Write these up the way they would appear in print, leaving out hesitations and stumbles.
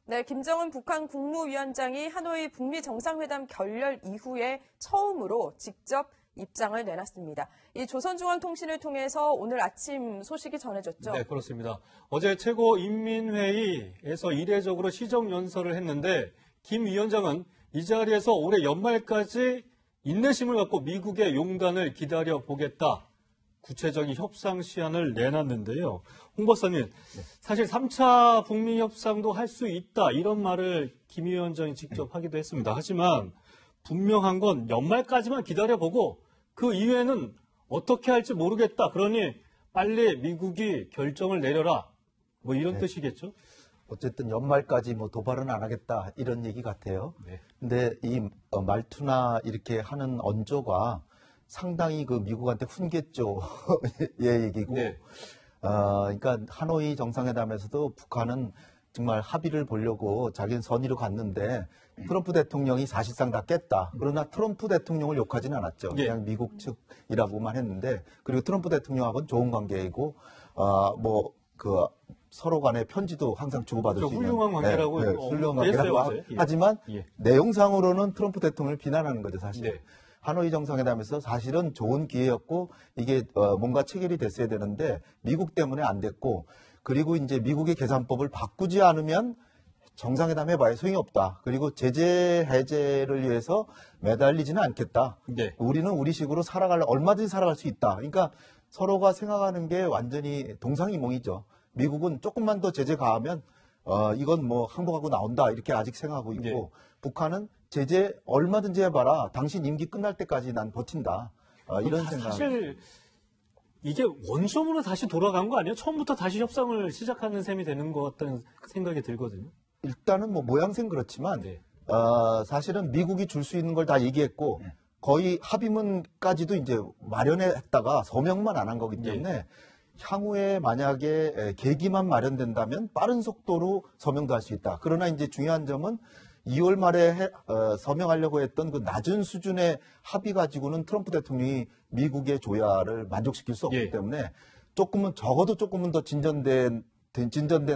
네, 김정은 북한 국무위원장이 하노이 북미 정상회담 결렬 이후에 처음으로 직접 입장을 내놨습니다. 이 조선중앙통신을 통해서 오늘 아침 소식이 전해졌죠? 네, 그렇습니다. 어제 최고인민회의에서 이례적으로 시정연설을 했는데 김 위원장은 이 자리에서 올해 연말까지 인내심을 갖고 미국의 용단을 기다려보겠다. 구체적인 협상 시한을 내놨는데요. 홍 박사님, 사실 3차 북미 협상도 할 수 있다. 이런 말을 김 위원장이 직접 하기도 했습니다. 하지만 분명한 건 연말까지만 기다려보고 그 이후에는 어떻게 할지 모르겠다. 그러니 빨리 미국이 결정을 내려라. 뭐 이런 뜻이겠죠? 어쨌든 연말까지 뭐 도발은 안 하겠다. 이런 얘기 같아요. 네. 근데 이 말투나 이렇게 하는 언조가 상당히 그 미국한테 훈계조의 얘기고, 네. 그러니까 하노이 정상회담에서도 북한은 정말 합의를 보려고 자기는 선의로 갔는데 트럼프 대통령이 사실상 다 깼다. 그러나 트럼프 대통령을 욕하지는 않았죠. 예. 그냥 미국 측이라고만 했는데, 그리고 트럼프 대통령하고는 좋은 관계이고, 서로 간에 편지도 항상 주고받을 수 있는 훌륭한 관계라고 훌륭한 관계라고 하지만 예. 내용상으로는 트럼프 대통령을 비난하는 거죠, 사실. 네. 하노이 정상회담에서 사실은 좋은 기회였고 이게 뭔가 체결이 됐어야 되는데 미국 때문에 안 됐고, 그리고 이제 미국의 계산법을 바꾸지 않으면 정상회담 해봐야 소용이 없다. 그리고 제재 해제를 위해서 매달리지는 않겠다. 네. 우리는 우리식으로 얼마든지 살아갈 수 있다. 그러니까 서로가 생각하는 게 완전히 동상이몽이죠. 미국은 조금만 더 제재 가하면 이건 뭐 항복하고 나온다 이렇게 아직 생각하고 있고, 네. 북한은 제재 얼마든지 해봐라. 당신 임기 끝날 때까지 난 버틴다. 이런 생각. 사실 이게 원점으로 다시 돌아간 거 아니에요? 처음부터 다시 협상을 시작하는 셈이 되는 것 같다는 생각이 들거든요. 일단은 뭐 모양새는 그렇지만 네. 사실은 미국이 줄 수 있는 걸 다 얘기했고 거의 합의문까지도 이제 마련했다가 서명만 안 한 거기 때문에 향후에 만약에 계기만 마련된다면 빠른 속도로 서명도 할 수 있다. 그러나 이제 중요한 점은 2월 말에 서명하려고 했던 그 낮은 수준의 합의 가지고는 트럼프 대통령이 미국의 조야를 만족시킬 수 없기 때문에 적어도 조금은 더 진전된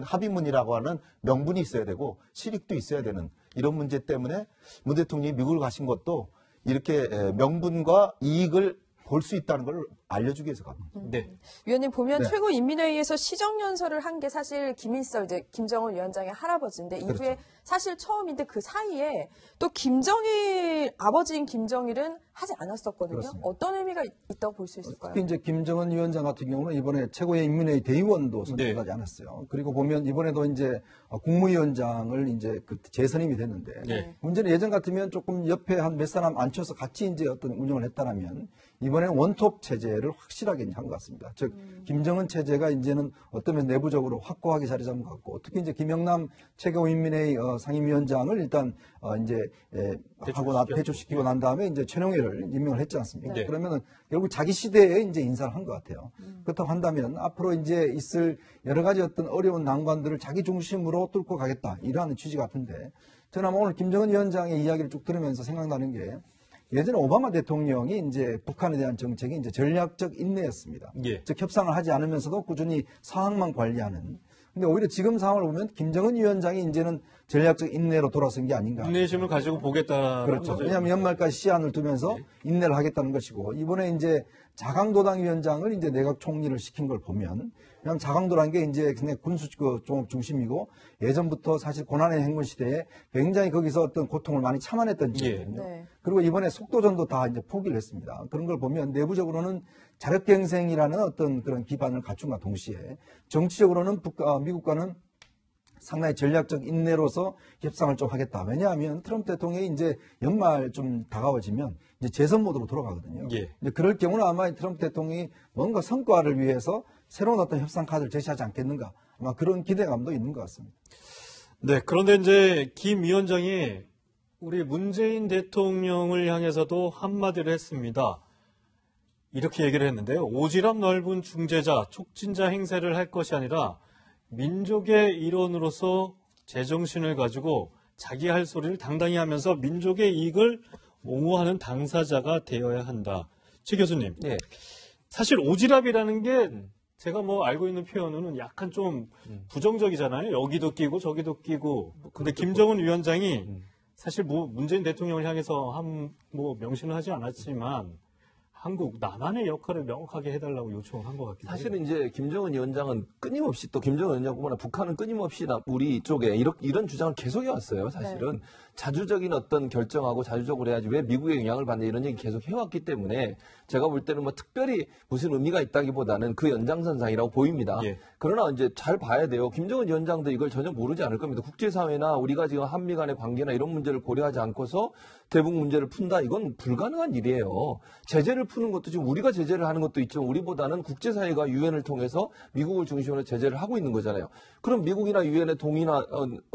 합의문이라고 하는 명분이 있어야 되고 실익도 있어야 되는 이런 문제 때문에 문 대통령이 미국을 가신 것도 이렇게 명분과 이익을 볼 수 있다는 걸 알려주기 위해서 갑니다. 네. 위원님 보면 네. 최고인민회의에서 시정연설을 한 게 사실 김일성 이제 김정은 위원장의 할아버지인데 이후에 그렇죠. 사실 처음인데 그 사이에 또 김정일 아버지인 김정일은 하지 않았었거든요. 그렇습니다. 어떤 의미가 있다고 볼 수 있을까요? 특히 이제 김정은 위원장 같은 경우는 이번에 최고의 인민회의 대의원도 선출하지 않았어요. 그리고 보면 이번에도 이제 국무위원장을 이제 그 재선임이 됐는데 네. 문제는 예전 같으면 조금 옆에 한 몇 사람 앉혀서 같이 이제 어떤 운영을 했다라면 이번에는 원톱 체제를 확실하게 한 것 같습니다. 즉 김정은 체제가 이제는 어떤 면에서 내부적으로 확고하게 자리 잡은 것 같고, 특히 이제 김영남 최고인민회의 상임위원장을 일단 이제 배출시키고 난 다음에 이제 최룡해를 임명을 했지 않습니까? 네. 그러면은 결국 자기 시대에 이제 인사를 한 것 같아요. 그렇다고 한다면 앞으로 이제 있을 여러 가지 어떤 어려운 난관들을 자기 중심으로 뚫고 가겠다 이러한 취지 같은데, 저는 아마 오늘 김정은 위원장의 이야기를 쭉 들으면서 생각나는 게 예전에 오바마 대통령이 이제 북한에 대한 정책이 이제 전략적 인내였습니다. 예. 즉 협상을 하지 않으면서도 꾸준히 상황만 관리하는. 근데 오히려 지금 상황을 보면 김정은 위원장이 이제는 전략적 인내로 돌아선 게 아닌가. 인내심을 가지고 보겠다는 그렇죠. 거죠. 왜냐하면 연말까지 시한을 두면서 인내를 하겠다는 것이고, 이번에 이제 자강도당 위원장을 이제 내각 총리를 시킨 걸 보면, 그냥 자강도라는 게 이제 그냥 군수 중심이고 예전부터 사실 고난의 행군 시대에 굉장히 거기서 어떤 고통을 많이 참아냈던 지역이거든요. 네. 그리고 이번에 속도전도 다 이제 포기를 했습니다. 그런 걸 보면 내부적으로는 자력갱생이라는 어떤 그런 기반을 갖춘과 동시에 정치적으로는 미국과는 상당히 전략적 인내로서 협상을 좀 하겠다. 왜냐하면 트럼프 대통령이 이제 연말 좀 다가워지면 이제 재선 모드로 돌아가거든요. 예. 이제 그럴 경우는 아마 트럼프 대통령이 뭔가 성과를 위해서 새로운 어떤 협상 카드를 제시하지 않겠는가. 아마 그런 기대감도 있는 것 같습니다. 네, 그런데 이제 김 위원장이 우리 문재인 대통령을 향해서도 한마디를 했습니다. 이렇게 얘기를 했는데요. 오지랖 넓은 중재자, 촉진자 행세를 할 것이 아니라 민족의 일원으로서 제정신을 가지고 자기 할 소리를 당당히 하면서 민족의 이익을 옹호하는 당사자가 되어야 한다. 최 교수님, 네. 사실 오지랖이라는 게 제가 뭐 알고 있는 표현은 약간 좀 부정적이잖아요. 여기도 끼고 저기도 끼고. 근데 김정은 위원장이 사실 뭐 문재인 대통령을 향해서 뭐 명시는 하지 않았지만 한국 남한의 역할을 명확하게 해달라고 요청을 한 것 같기도 해요. 사실은 이제 김정은 위원장은 끊임없이 또 김정은 위원장뿐만 아니라 북한은 끊임없이 우리 쪽에 이런 주장을 계속 해왔어요. 사실은 네. 자주적인 어떤 결정하고 자주적으로 해야지 왜 미국의 영향을 받냐 이런 얘기 계속 해왔기 때문에 제가 볼 때는 뭐 특별히 무슨 의미가 있다기보다는 그 연장선상이라고 보입니다. 예. 그러나 이제 잘 봐야 돼요. 김정은 위원장도 이걸 전혀 모르지 않을 겁니다. 국제사회나 우리가 지금 한미 간의 관계나 이런 문제를 고려하지 않고서 대북 문제를 푼다. 이건 불가능한 일이에요. 제재를 푸는 것도 지금 우리가 제재를 하는 것도 있죠. 우리보다는 국제사회가 유엔을 통해서 미국을 중심으로 제재를 하고 있는 거잖아요. 그럼 미국이나 유엔의 동의나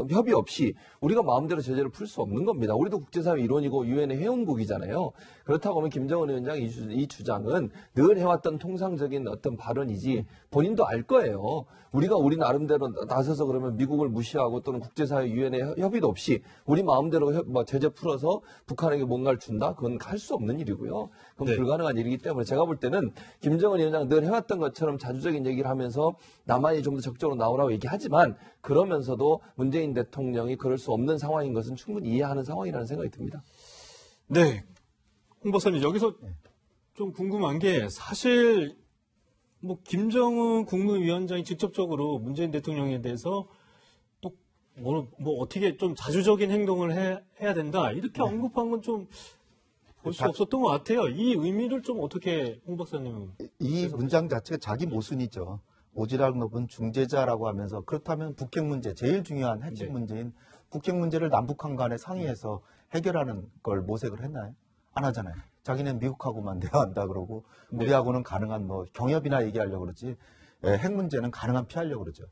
협의 없이 우리가 마음대로 제재를 풀 수 없는 겁니다. 우리도 국제사회 일원이고 유엔의 회원국이잖아요. 그렇다고 하면 김정은 위원장 이 주장은 늘 해왔던 통상적인 어떤 발언이지 본인도 알 거예요. 우리가 우리 나름대로 나서서 그러면 미국을 무시하고 또는 국제사회 유엔의 협의도 없이 우리 마음대로 제재 풀어서 북한에게 뭔가를 준다? 그건 할 수 없는 일이고요. 그건 네. 불가능한 일이기 때문에 제가 볼 때는 김정은 위원장 늘 해왔던 것처럼 자주적인 얘기를 하면서 남한이 좀 더 적극적으로 나오라고 얘기하지만 그러면서도 문재인 대통령이 그럴 수 없는 상황인 것은 충분히 이해하는 상황이라는 생각이 듭니다. 네. 홍 박사님, 여기서 좀 궁금한 게 사실 뭐 김정은 국무위원장이 직접적으로 문재인 대통령에 대해서 또 뭐 어떻게 좀 자주적인 행동을 해야 된다 이렇게 언급한 건 좀 볼 수 없었던 것 같아요. 이 의미를 좀 어떻게 홍 박사님은? 이 문장 자체가 자기 모순이죠. 오지랖 넓은 중재자라고 하면서 그렇다면 북핵 문제, 제일 중요한 핵심 네. 문제인 북핵 문제를 남북한 간에 상의해서 해결하는 걸 모색을 했나요? 안 하잖아요. 자기는 미국하고만 대화한다 그러고 우리하고는 가능한 뭐 경협이나 얘기하려고 그러지 핵 문제는 가능한 피하려고 그러죠.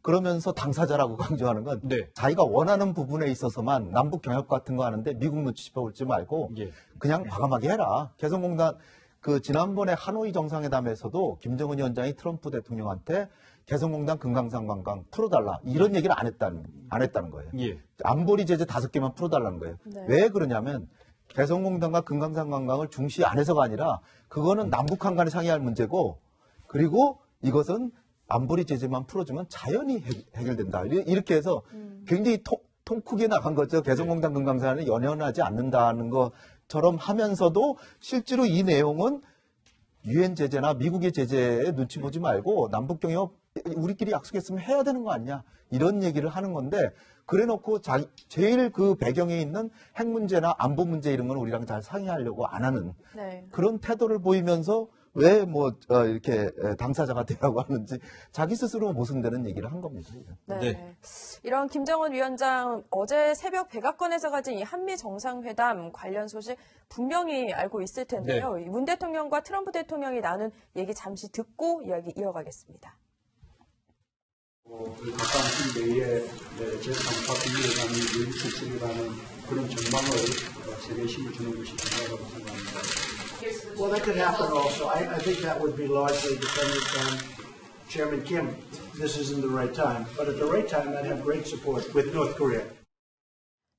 그러면서 당사자라고 강조하는 건 네. 자기가 원하는 부분에 있어서만 남북 경협 같은 거 하는데 미국 눈치 보지 말고 예. 그냥 과감하게 해라. 개성공단 그 지난번에 하노이 정상회담에서도 김정은 위원장이 트럼프 대통령한테 개성공단 금강산 관광 풀어달라 이런 얘기를 안 했다는 거예요. 예. 안보리 제재 5개만 풀어달라는 거예요. 네. 왜 그러냐면 개성공단과 금강산 관광을 중시 안 해서가 아니라 그거는 남북한 간에 상의할 문제고 그리고 이것은 안보리 제재만 풀어주면 자연히 해결된다. 이렇게 해서 굉장히 통 크게 나간 거죠. 개성공단 금강산을 연연하지 않는다는 것처럼 하면서도 실제로 이 내용은 유엔 제재나 미국의 제재에 눈치 보지 말고 남북 경협 우리끼리 약속했으면 해야 되는 거 아니냐 이런 얘기를 하는 건데 그래놓고 제일 그 배경에 있는 핵 문제나 안보 문제 이런 건 우리랑 잘 상의하려고 안 하는 네. 그런 태도를 보이면서 왜 이렇게 당사자가 되라고 하는지 자기 스스로 모순되는 얘기를 한 겁니다. 네. 네. 이런 김정은 위원장 어제 새벽 백악관에서 가진 이 한미 정상회담 관련 소식 분명히 알고 있을 텐데요. 문 대통령과 트럼프 대통령이 나눈 얘기 잠시 듣고 이야기 이어가겠습니다. 가까운 내에 제3파 비례당이 그런 전망을 세계에 힘을 주는 것이 중요하다고 생각합니다. Well, that could happen also. I think that would be largely dependent on Chairman Kim. This isn't the right time. But at the right time, I'd have great support with North Korea.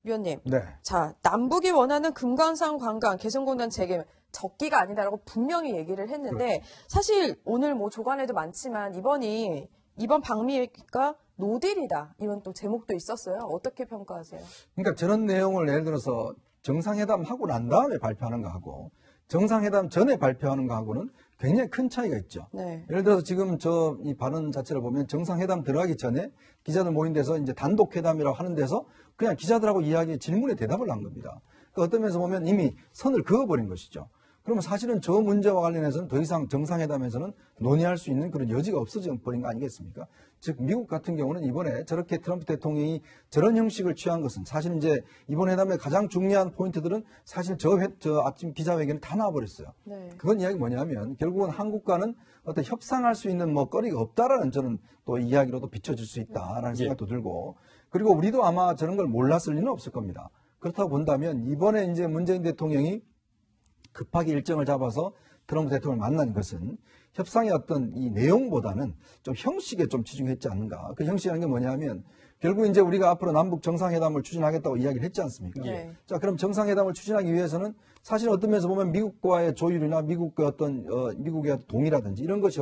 위원님. 네. 자, 남북이 원하는 금강산 관광 개성공단 재개 적기가 아니다라고 분명히 얘기를 했는데 사실 오늘 뭐 조간에도 많지만 이번 방미가 노딜이다 이런 또 제목도 있었어요. 어떻게 평가하세요? 그러니까 저런 내용을 예를 들어서 정상회담 하고 난 다음에 발표하는 거하고 정상회담 전에 발표하는 거하고는 굉장히 큰 차이가 있죠. 네. 예를 들어서 지금 이 발언 자체를 보면 정상회담 들어가기 전에 기자들 모인 데서 이제 단독회담이라고 하는 데서 그냥 기자들하고 질문에 대답을 한 겁니다. 그 어떤 면에서 보면 이미 선을 그어버린 것이죠. 그러면 사실은 저 문제와 관련해서는 더 이상 정상회담에서는 논의할 수 있는 그런 여지가 없어져 버린 거 아니겠습니까? 즉 미국 같은 경우는 이번에 저렇게 트럼프 대통령이 저런 형식을 취한 것은 사실 이제 이번 회담의 가장 중요한 포인트들은 사실 저 아침 기자회견에 다 나와버렸어요. 네. 그건 이야기 뭐냐면 결국은 한국과는 어떤 협상할 수 있는 거리가 없다라는 저는 또 이야기로도 비춰질 수 있다라는 생각도 들고 그리고 우리도 아마 저런 걸 몰랐을 리는 없을 겁니다. 그렇다고 본다면 이번에 이제 문재인 대통령이 급하게 일정을 잡아서 트럼프 대통령을 만난 것은 협상의 어떤 이 내용보다는 좀 형식에 좀 치중했지 않는가. 그 형식이라는 게 뭐냐면 결국 이제 우리가 앞으로 남북 정상회담을 추진하겠다고 이야기를 했지 않습니까? 네. 자, 그럼 정상회담을 추진하기 위해서는 사실 어떤 면에서 보면 미국과의 조율이나 미국의 어떤 미국의 동의라든지 이런 것이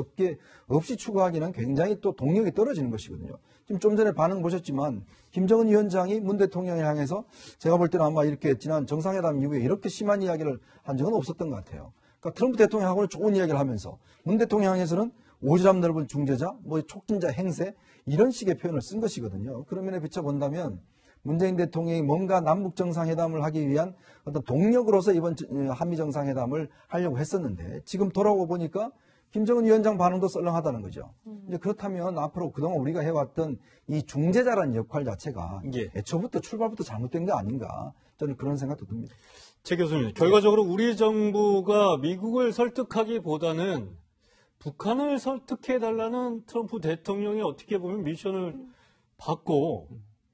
없이 추구하기는 굉장히 또 동력이 떨어지는 것이거든요. 지금 좀 전에 반응 보셨지만 김정은 위원장이 문 대통령을 향해서 제가 볼 때는 아마 이렇게 지난 정상회담 이후에 이렇게 심한 이야기를 한 적은 없었던 것 같아요. 그러니까 트럼프 대통령하고는 좋은 이야기를 하면서 문 대통령 향해서는 오지랖 넓은 중재자, 뭐 촉진자 행세 이런 식의 표현을 쓴 것이거든요. 그런 면에 비춰본다면 문재인 대통령이 뭔가 남북 정상회담을 하기 위한 어떤 동력으로서 이번 한미 정상회담을 하려고 했었는데 지금 돌아오고 보니까 김정은 위원장 반응도 썰렁하다는 거죠. 이제 그렇다면 앞으로 그동안 우리가 해왔던 이 중재자라는 역할 자체가 예. 애초부터 출발부터 잘못된 게 아닌가 저는 그런 생각도 듭니다. 최 교수님, 결과적으로 우리 정부가 미국을 설득하기보다는 북한을 설득해달라는 트럼프 대통령이 어떻게 보면 미션을 받고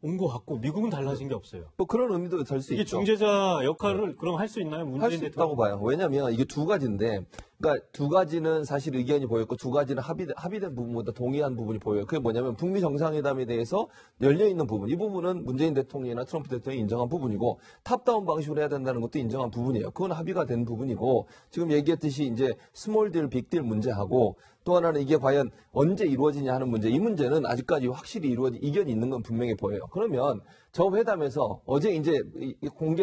온 것 같고 미국은 달라진 게 없어요. 뭐 그런 의미도 될 수 이게 있죠. 중재자 역할을 그럼 할 수 있나요? 할 문재인 수 대통령. 있다고 봐요. 왜냐하면 이게 두 가지인데, 그러니까 두 가지는 사실 의견이 보였고 두 가지는 합의된 부분보다 동의한 부분이 보여요. 그게 뭐냐면 북미 정상회담에 대해서 열려 있는 부분, 이 부분은 문재인 대통령이나 트럼프 대통령이 인정한 부분이고 탑다운 방식으로 해야 된다는 것도 인정한 부분이에요. 그건 합의가 된 부분이고 지금 얘기했듯이 이제 스몰 딜, 빅 딜 문제하고 또 하나는 이게 과연 언제 이루어지냐 하는 문제. 이 문제는 아직까지 확실히 이견이 있는 건 분명히 보여요. 그러면 저 회담에서 어제 이제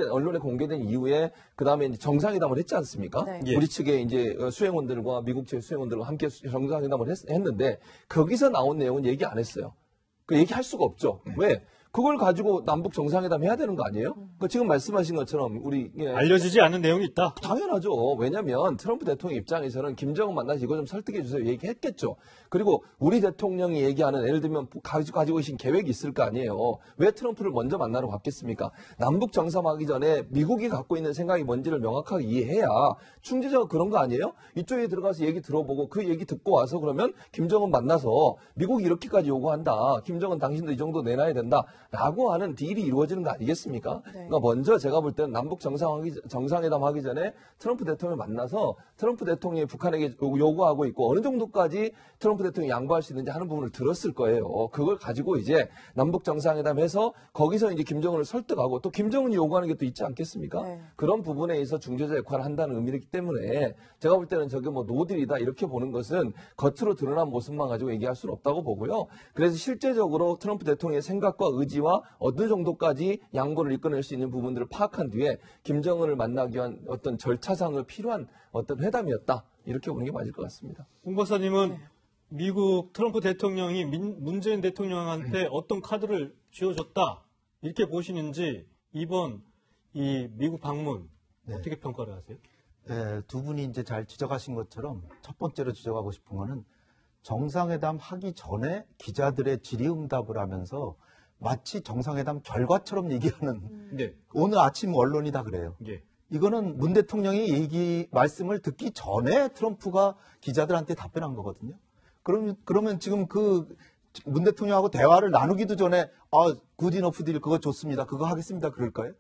언론에 공개된 이후에 그 다음에 이제 정상회담을 했지 않습니까? 네. 예. 우리 측의 이제 수행원들과 미국 측의 수행원들과 함께 정상회담을 했는데 거기서 나온 내용은 얘기 안 했어요. 그 얘기할 수가 없죠. 왜? 그걸 가지고 남북 정상회담 해야 되는 거 아니에요? 그러니까 지금 말씀하신 것처럼 우리 알려지지 않은 내용이 있다. 당연하죠. 왜냐하면 트럼프 대통령 입장에서는 김정은 만나서 이거 좀 설득해 주세요 얘기했겠죠. 그리고 우리 대통령이 얘기하는 예를 들면 가지고 계신 계획이 있을 거 아니에요. 왜 트럼프를 먼저 만나러 갔겠습니까? 남북 정상하기 전에 미국이 갖고 있는 생각이 뭔지를 명확하게 이해해야 중재자가 그런 거 아니에요? 이쪽에 들어가서 얘기 들어보고 그 얘기 듣고 와서 그러면 김정은 만나서 미국이 이렇게까지 요구한다. 김정은 당신도 이 정도 내놔야 된다. 라고 하는 딜이 이루어지는 거 아니겠습니까? 네. 그러니까 먼저 제가 볼 때는 남북 정상회담 하기 전에 트럼프 대통령을 만나서 트럼프 대통령이 북한에게 요구하고 있고 어느 정도까지 트럼프 대통령이 양보할 수 있는지 하는 부분을 들었을 거예요. 그걸 가지고 이제 남북 정상회담 해서 거기서 이제 김정은을 설득하고 또 김정은이 요구하는 게 또 있지 않겠습니까? 네. 그런 부분에 있어 중재자 역할을 한다는 의미이기 때문에 제가 볼 때는 저게 뭐 노딜이다 이렇게 보는 것은 겉으로 드러난 모습만 가지고 얘기할 수는 없다고 보고요. 그래서 실제적으로 트럼프 대통령의 생각과 의지와 어느 정도까지 양보를 이끌어낼 수 있는 부분들을 파악한 뒤에 김정은을 만나기 위한 어떤 절차상으로 필요한 어떤 회담이었다. 이렇게 보는 게 맞을 것 같습니다. 홍 박사님은 미국 트럼프 대통령이 문재인 대통령한테 어떤 카드를 쥐어줬다 이렇게 보시는지 이번 이 미국 방문 어떻게 평가를 하세요? 네, 두 분이 이제 잘 지적하신 것처럼 첫 번째로 지적하고 싶은 거는 정상회담 하기 전에 기자들의 질의응답을 하면서 마치 정상회담 결과처럼 얘기하는 네. 오늘 아침 언론이 다 그래요. 예. 이거는 문 대통령이 말씀을 듣기 전에 트럼프가 기자들한테 답변한 거거든요. 그러면 지금 문 대통령하고 대화를 나누기도 전에 굿 이너프 딜 그거 좋습니다. 그거 하겠습니다. 그럴까요?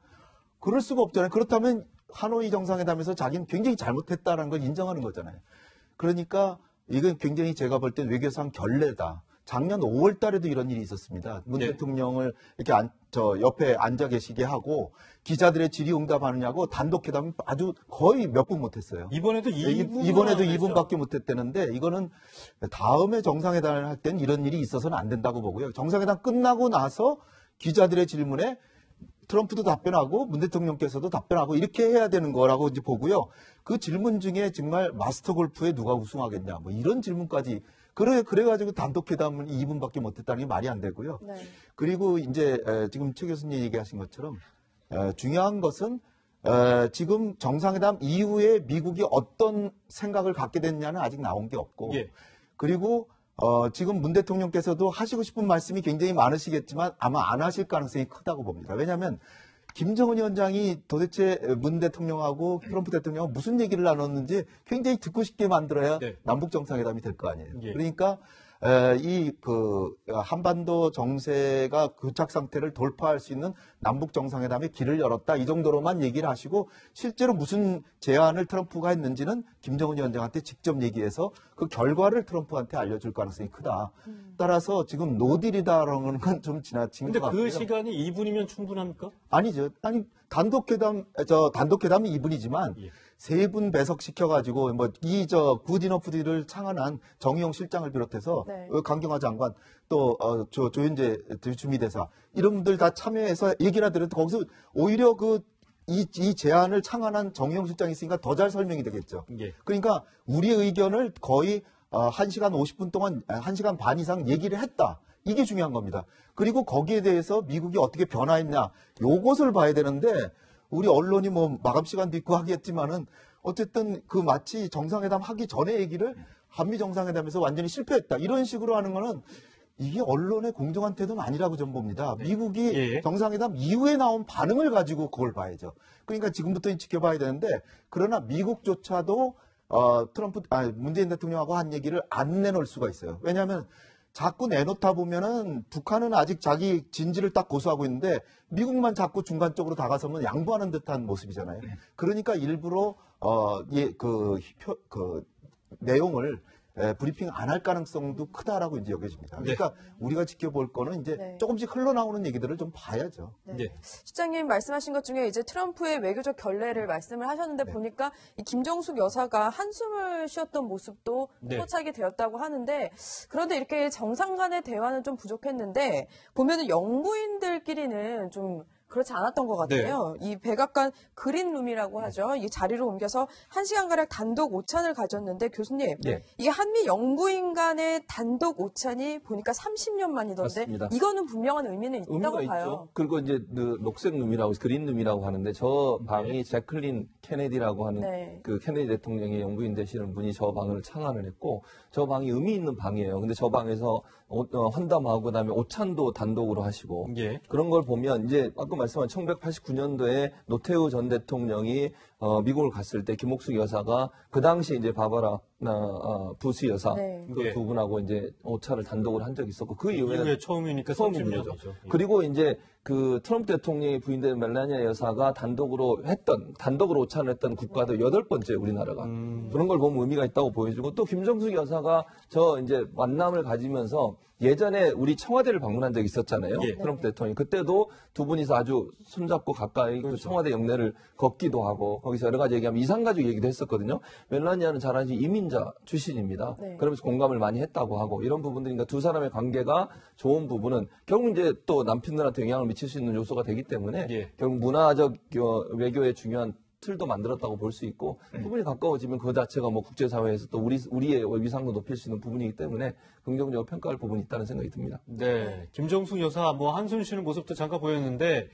그럴 수가 없잖아요. 그렇다면 하노이 정상회담에서 자기는 굉장히 잘못했다는 걸 인정하는 거잖아요. 그러니까 이건 굉장히 제가 볼 땐 외교상 결례다. 작년 5월 달에도 이런 일이 있었습니다. 문 네. 대통령을 이렇게 옆에 앉아 계시게 하고 기자들의 질의응답하느냐고 단독회담 아주 거의 몇 분 못했어요. 이번에도 2분 이번에도 2분밖에 못했다는데 이거는 다음에 정상회담을 할 때는 이런 일이 있어서는 안 된다고 보고요. 정상회담 끝나고 나서 기자들의 질문에 트럼프도 답변하고 문 대통령께서도 답변하고 이렇게 해야 되는 거라고 이제 보고요. 그 질문 중에 정말 마스터 골프에 누가 우승하겠냐 뭐 이런 질문까지 그래가지고 단독회담을 2분밖에 못했다는 게 말이 안 되고요. 네. 그리고 이제 지금 최 교수님 얘기하신 것처럼 중요한 것은 지금 정상회담 이후에 미국이 어떤 생각을 갖게 됐냐는 아직 나온 게 없고 예. 그리고 지금 문 대통령께서도 하시고 싶은 말씀이 굉장히 많으시겠지만 아마 안 하실 가능성이 크다고 봅니다. 왜냐하면 김정은 위원장이 도대체 문 대통령하고 트럼프 대통령하고 무슨 얘기를 나눴는지 굉장히 듣고 싶게 만들어야 네. 남북 정상회담이 될 거 아니에요. 예. 그러니까 한반도 정세가 교착 상태를 돌파할 수 있는 남북 정상회담의 길을 열었다. 이 정도로만 얘기를 하시고 실제로 무슨 제안을 트럼프가 했는지는 김정은 위원장한테 직접 얘기해서 그 결과를 트럼프한테 알려줄 가능성이 크다. 따라서 지금 노딜이다라는 건 좀 지나친 것 근데 같고요. 그 시간이 2분이면 충분합니까? 아니죠. 아니 단독회담이 2분이지만 예. 세 분 배석시켜가지고 굿이너프 딜을 창안한 정의용 실장을 비롯해서 네. 강경화 장관 또 조윤재 주미대사 이런 분들 다 참여해서 얘기를 하더라도 거기서 오히려 이 제안을 창안한 정의용 실장이 있으니까 더 잘 설명이 되겠죠. 예. 그러니까 우리의 의견을 거의 1시간 50분 동안 1시간 반 이상 얘기를 했다. 이게 중요한 겁니다. 그리고 거기에 대해서 미국이 어떻게 변화했냐 요것을 봐야 되는데 우리 언론이 뭐 마감 시간도 있고 하겠지만은 어쨌든 마치 정상회담 하기 전에 얘기를 한미 정상회담에서 완전히 실패했다. 이런 식으로 하는 거는 이게 언론의 공정한 태도는 아니라고 저는 봅니다. 미국이 예. 정상회담 이후에 나온 반응을 가지고 그걸 봐야죠. 그러니까 지금부터 지켜봐야 되는데 그러나 미국조차도 문재인 대통령하고 한 얘기를 안 내놓을 수가 있어요. 왜냐하면 자꾸 내놓다 보면은 북한은 아직 자기 진지를 딱 고수하고 있는데 미국만 자꾸 중간 쪽으로 다가서면 양보하는 듯한 모습이잖아요. 그러니까 일부러 내용을 브리핑 안 할 가능성도 크다라고 이제 여겨집니다. 그러니까 우리가 지켜볼 거는 이제 네. 조금씩 흘러나오는 얘기들을 좀 봐야죠. 네. 예. 실장님 말씀하신 것 중에 이제 트럼프의 외교적 결례를 말씀을 하셨는데 보니까 이 김정숙 여사가 한숨을 쉬었던 모습도 네. 포착이 되었다고 하는데 그런데 이렇게 정상 간의 대화는 좀 부족했는데 보면은 영부인들끼리는 좀 그렇지 않았던 것 같아요. 이 백악관 그린룸이라고 하죠. 이 자리로 옮겨서 1시간가량 단독 오찬을 가졌는데 교수님, 예. 이게 한미 영부인 간의 단독 오찬이 보니까 30년 만이던데 맞습니다. 이거는 분명한 의미는 있다고 의미가 봐요. 있죠. 그리고 이제 녹색 룸이라고 그린 룸이라고 하는데 저 방이 제클린 케네디라고 하는 네. 그 케네디 대통령의 영부인 되시는 분이 저 방을 창안을 했고 저 방이 의미 있는 방이에요. 근데 저 방에서 환담하고 그다음에 오찬도 단독으로 하시고 예. 그런 걸 보면 이제 아까 말씀한 1989년도에 노태우 전 대통령이 미국을 갔을 때 김옥숙 여사가 그 당시 이제 바바라 부시 여사 네. 그 예. 두 분하고 이제 오차를 단독으로 한 적이 있었고 그 이후에는 이후에 처음이니까 처음인 30년이죠. 거죠. 그리고 이제 그 트럼프 대통령의 부인된 멜라니아 여사가 단독으로 오찬을 했던 국가도 8번째 우리나라가. 그런 걸 보면 의미가 있다고 보여주고 또 김정숙 여사가 저 이제 만남을 가지면서 예전에 우리 청와대를 방문한 적이 있었잖아요. 예. 트럼프 대통령이. 그때도 두 분이서 아주 손잡고 가까이 그 청와대 영내를 걷기도 하고 거기서 여러 가지 얘기하면 이산가족 얘기도 했었거든요. 멜라니아는 잘 아시는 이민자 출신입니다. 네. 그러면서 공감을 많이 했다고 하고 이런 부분들인가 두 사람의 관계가 좋은 부분은 결국 이제 또 남편들한테 영향을 미칠 수 있는 요소가 되기 때문에 예. 결국 문화적 외교의 중요한 틀도 만들었다고 볼 수 있고 부분이 가까워지면 그 자체가 뭐 국제사회에서 또 우리의 위상도 높일 수 있는 부분이기 때문에 긍정적으로 평가할 부분이 있다는 생각이 듭니다. 네. 김정숙 여사 뭐 한숨 쉬는 모습도 잠깐 보였는데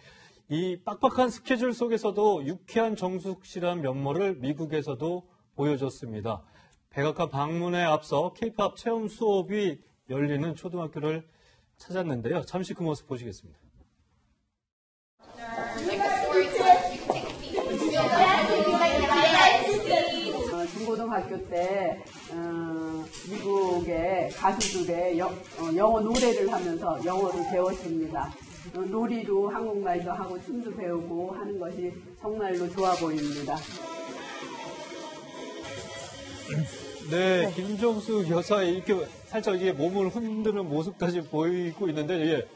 이 빡빡한 스케줄 속에서도 유쾌한 정숙 씨란 면모를 미국에서도 보여줬습니다. 백악관 방문에 앞서 K-팝 체험 수업이 열리는 초등학교를 찾았는데요. 잠시 그 모습 보시겠습니다. 중고등학교 때 미국의 가수들의 영어 노래를 하면서 영어를 배웠습니다. 놀이도 한국말도 하고 춤도 배우고 하는 것이 정말로 좋아 보입니다. 네, 김정숙 여사 이렇게 살짝 이게 몸을 흔드는 모습까지 보이고 있는데 예.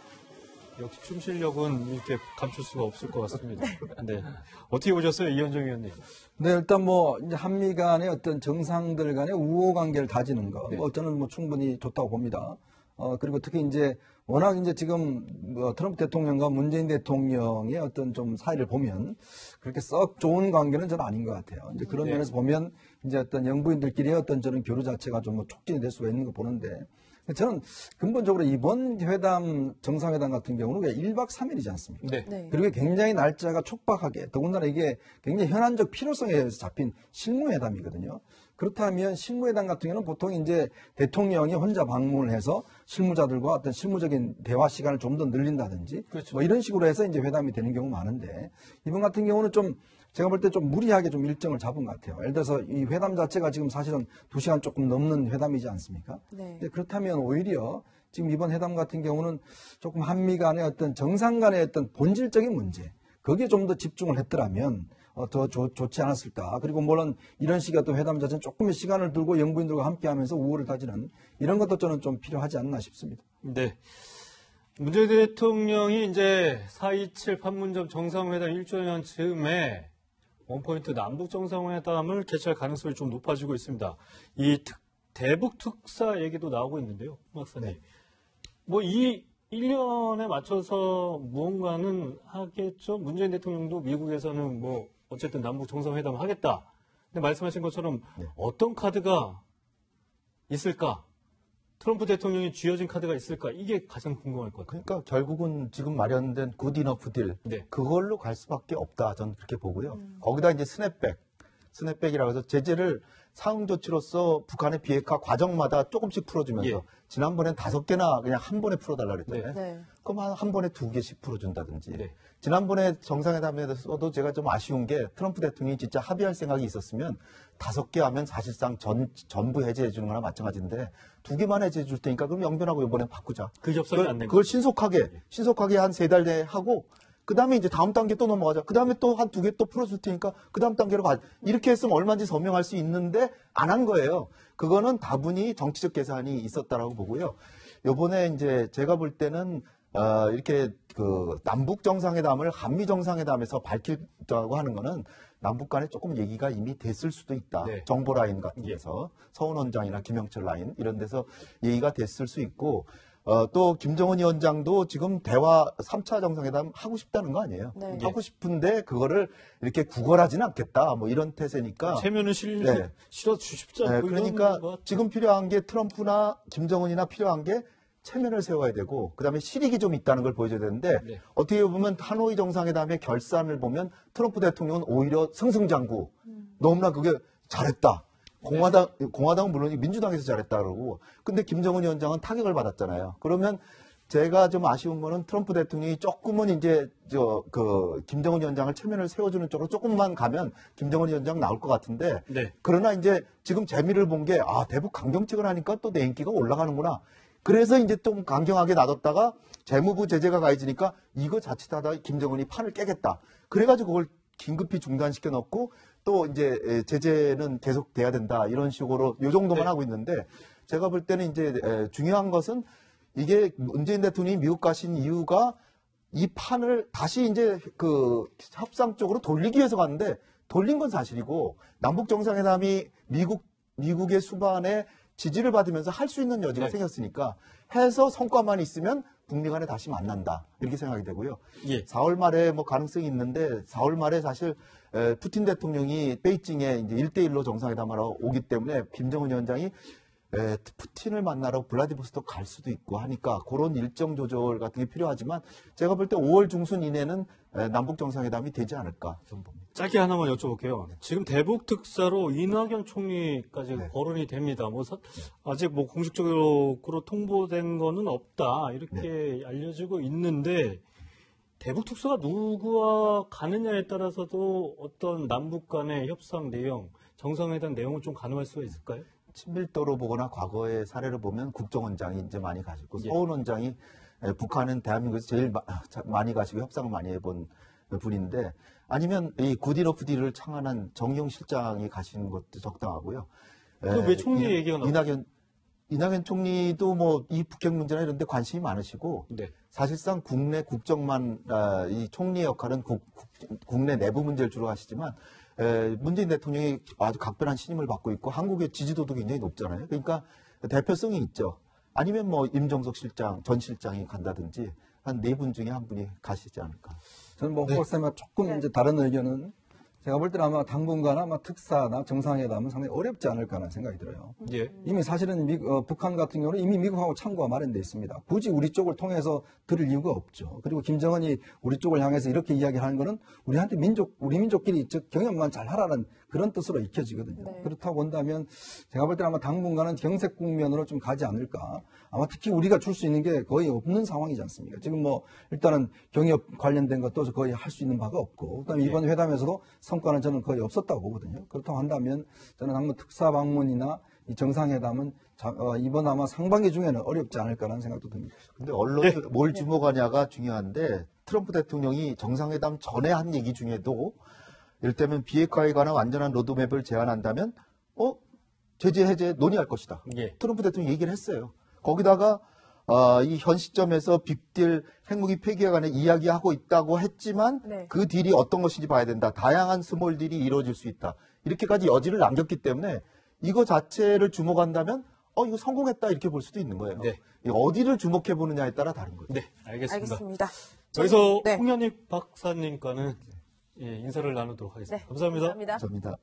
역시 춤 실력은 이렇게 감출 수가 없을 것 같습니다. 네. 어떻게 보셨어요, 이현정 의원님? 네, 일단 뭐 이제 한미 간의 어떤 정상들 간의 우호 관계를 다지는 거, 뭐 저는 뭐 충분히 좋다고 봅니다. 그리고 특히 이제 워낙 이제 지금 트럼프 대통령과 문재인 대통령의 어떤 좀 사이를 보면 그렇게 썩 좋은 관계는 저는 아닌 것 같아요. 이제 그런 면에서 보면 이제 어떤 영부인들끼리의 어떤 저는 교류 자체가 좀 뭐 촉진이 될 수가 있는 거 보는데 저는 근본적으로 이번 회담, 정상회담 같은 경우는 왜 1박 3일이지 않습니까? 네. 네. 그리고 굉장히 날짜가 촉박하게, 더군다나 이게 굉장히 현안적 필요성에 의해서 잡힌 실무회담이거든요. 그렇다면 실무회담 같은 경우는 보통 이제 대통령이 혼자 방문을 해서 실무자들과 어떤 실무적인 대화 시간을 좀 더 늘린다든지 그렇죠. 뭐 이런 식으로 해서 이제 회담이 되는 경우가 많은데 이번 같은 경우는 좀 제가 볼 때 좀 무리하게 좀 일정을 잡은 것 같아요. 예를 들어서 이 회담 자체가 지금 사실은 2시간 조금 넘는 회담이지 않습니까? 네. 근데 그렇다면 오히려 지금 이번 회담 같은 경우는 조금 한미 간의 어떤 정상 간의 어떤 본질적인 문제, 거기에 좀 더 집중을 했더라면 더 좋지 않았을까. 그리고 물론 이런 식의 어떤 회담 자체는 조금의 시간을 두고 영부인들과 함께 하면서 우호를 다지는 이런 것도 저는 좀 필요하지 않나 싶습니다. 네. 문재인 대통령이 이제 4.27 판문점 정상회담 1주년 즈음에 원포인트 남북 정상회담을 개최할 가능성이 좀 높아지고 있습니다. 이 대북 특사 얘기도 나오고 있는데요, 박사님. 네. 뭐 이 1년에 맞춰서 무언가는 하겠죠. 문재인 대통령도 미국에서는 뭐 어쨌든 남북 정상회담 하겠다. 근데 말씀하신 것처럼 네. 어떤 카드가 있을까? 트럼프 대통령이 쥐어진 카드가 있을까? 이게 가장 궁금할 것 같아요. 그러니까 결국은 지금 마련된 굿 이너프 딜 네. 그걸로 갈 수밖에 없다. 저는 그렇게 보고요. 거기다 이제 스냅백이라고 해서 제재를 상응 조치로서 북한의 비핵화 과정마다 조금씩 풀어주면서 예. 지난번엔 5개나 그냥 한 번에 풀어달라 그랬잖아요. 네. 그럼 한 번에 2개씩 풀어준다든지. 네. 지난번에 정상회담에서도 제가 좀 아쉬운 게 트럼프 대통령이 진짜 합의할 생각이 있었으면 5개 하면 사실상 전부 해제해 주는 거나 마찬가지인데 2개만 해제해 줄 테니까 그럼 영변하고 이번엔 바꾸자. 그 협상이 안 된 그걸 신속하게 한 3달 내에 하고 그 다음에 이제 다음 단계 또 넘어가자. 그 다음에 또 한 2개 또 풀어줄 테니까 그 다음 단계로 가. 이렇게 했으면 얼마든지 서명할 수 있는데 안 한 거예요. 그거는 다분히 정치적 계산이 있었다라고 보고요. 요번에 이제 제가 볼 때는 이렇게 그 남북 정상회담을 한미 정상회담에서 밝히자고 하는 거는 남북 간에 조금 얘기가 이미 됐을 수도 있다. 네. 정보 라인 같은 데서 서훈 원장이나 김영철 라인 이런 데서 얘기가 됐을 수 있고 또 김정은 위원장도 지금 대화 3차 정상회담 하고 싶다는 거 아니에요. 네. 하고 싶은데 그거를 이렇게 구걸하지는 않겠다. 뭐 이런 태세니까. 체면을 네. 실어 주십자. 네, 그러니까 지금 필요한 게 트럼프나 김정은이나 필요한 게 체면을 세워야 되고 그다음에 실익이 좀 있다는 걸 보여줘야 되는데 네. 어떻게 보면 하노이 정상회담의 결산을 보면 트럼프 대통령은 오히려 승승장구 너무나 그게 잘했다. 공화당은 물론 민주당에서 잘했다 그러고 근데 김정은 위원장은 타격을 받았잖아요. 그러면 제가 좀 아쉬운 거는 트럼프 대통령이 조금은 이제 김정은 위원장을 체면을 세워주는 쪽으로 조금만 가면 김정은 위원장 나올 것 같은데 네. 그러나 이제 지금 재미를 본 게 대북 강경책을 하니까 또 내 인기가 올라가는구나. 그래서 이제 좀 강경하게 놔뒀다가 재무부 제재가 가해지니까 이거 자칫하다 김정은이 판을 깨겠다. 그래가지고 그걸 긴급히 중단시켜 놓고 또 이제 제재는 계속 돼야 된다. 이런 식으로 요 정도만 네. 하고 있는데 제가 볼 때는 이제 중요한 것은 이게 문재인 대통령이 미국 가신 이유가 이 판을 다시 이제 그 협상 쪽으로 돌리기 위해서 갔는데 돌린 건 사실이고 남북 정상회담이 미국의 수반에 지지를 받으면서 할 수 있는 여지가 네. 생겼으니까 해서 성과만 있으면 북미 간에 다시 만난다. 이렇게 생각이 되고요. 예. 4월 말에 뭐 가능성이 있는데 4월 말에 사실 푸틴 대통령이 베이징에 이제 1대1로 정상회담하러 오기 때문에 김정은 위원장이 푸틴을 만나러 블라디보스토크 갈 수도 있고 하니까 그런 일정 조절 같은 게 필요하지만 제가 볼 때 5월 중순 이내는 남북 정상회담이 되지 않을까 저는 봅니다. 짧게 하나만 여쭤볼게요. 지금 대북 특사로 이낙연 총리까지 네. 거론이 됩니다. 아직 뭐 공식적으로 통보된 거는 없다 이렇게 네. 알려지고 있는데 대북 특사가 누구와 가느냐에 따라서도 어떤 남북 간의 협상 내용, 정상회담 내용은 좀 가늠할 수가 있을까요? 친밀도로 보거나 과거의 사례를 보면 국정원장이 이제 많이 가시고 예. 서훈 원장이 북한은 대한민국에서 제일 많이 가시고 협상을 많이 해본 분인데 아니면 이 굿이너프 딜을 창안한 정의용 실장이 가시는 것도 적당하고요. 그럼 왜 총리 얘기가 나오죠? 이낙연 총리도 뭐 이 북핵 문제나 이런 데 관심이 많으시고 네. 사실상 국내 국정만 이 총리의 역할은 국내 내부 문제를 주로 하시지만 문재인 대통령이 아주 각별한 신임을 받고 있고 한국의 지지도도 굉장히 높잖아요. 그러니까 대표성이 있죠. 아니면 뭐 임종석 실장, 전 실장이 간다든지 한 4분 중에 한 분이 가시지 않을까. 저는 뭐 박사님과 조금 이제 다른 의견은 제가 볼 때는 아마 당분간 아마 특사나 정상회담은 상당히 어렵지 않을까 하는 생각이 들어요. 예. 이미 사실은 북한 같은 경우는 이미 미국하고 창구가 마련돼 있습니다. 굳이 우리 쪽을 통해서 들을 이유가 없죠. 그리고 김정은이 우리 쪽을 향해서 이렇게 이야기를 하는 거는 우리 민족끼리 경협만 잘 하라는 그런 뜻으로 익혀지거든요. 네. 그렇다고 본다면 제가 볼 때는 아마 당분간은 경색 국면으로 좀 가지 않을까. 아마 특히 우리가 줄 수 있는 게 거의 없는 상황이지 않습니까? 지금 뭐 일단은 경협 관련된 것도 거의 할 수 있는 바가 없고, 그다음에 이번 회담에서도 성과는 저는 거의 없었다고 보거든요. 그렇다고 한다면 저는 한번 특사 방문이나 이 정상회담은 이번 아마 상반기 중에는 어렵지 않을까라는 생각도 듭니다. 근데 언론이 뭘 주목하냐가 중요한데 트럼프 대통령이 정상회담 전에 한 얘기 중에도 이를테면 비핵화에 관한 완전한 로드맵을 제안한다면 제재 해제 논의할 것이다. 예. 트럼프 대통령이 얘기를 했어요. 거기다가 이 현 시점에서 빅딜 핵무기 폐기에 관해 이야기하고 있다고 했지만 네. 그 딜이 어떤 것인지 봐야 된다. 다양한 스몰 딜이 이루어질 수 있다. 이렇게까지 여지를 남겼기 때문에 이거 자체를 주목한다면 이거 성공했다 이렇게 볼 수도 있는 거예요. 네. 어디를 주목해 보느냐에 따라 다른 거죠. 네, 알겠습니다. 알겠습니다. 여기서 네. 홍현익 박사님과는 인사를 나누도록 하겠습니다. 네, 감사합니다. 감사합니다. 감사합니다.